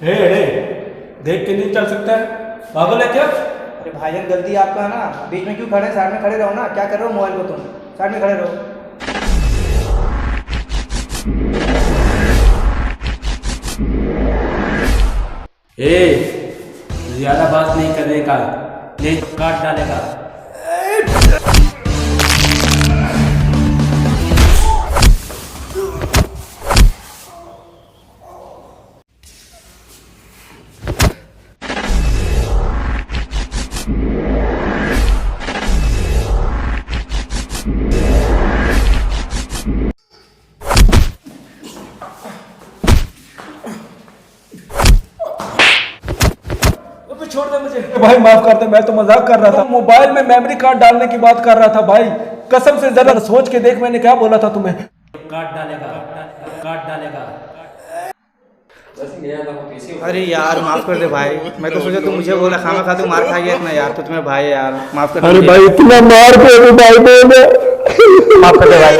हे देख के नहीं चल सकता है, पागल है क्या? अरे भाईजान गलती आपका है ना, बीच में क्यों खड़े, साइड में खड़े रहो ना। क्या कर रहे हो मोबाइल को, तुम साइड में खड़े रहो। ज्यादा बात नहीं करने का, नहीं तो काट डालेगा। छोड़ दे मुझे भाई, माफ कर दे, मैं तो मजाक कर रहा था। मोबाइल में मेमोरी कार्ड डालने की बात कर रहा था भाई, कसम से जरा सोच के देख मैंने क्या बोला था तुम्हें। काट डालेगा, काट डालेगा। अरे यार माफ कर दे भाई, मैं तो सोचा तू मुझे बोला, खाना खा तू मार खा गया इतना यार, तो तुम्हें भाई यार माफ कर दे। अरे भाई इतना मार के भाई बोल, माफ कर दे भाई।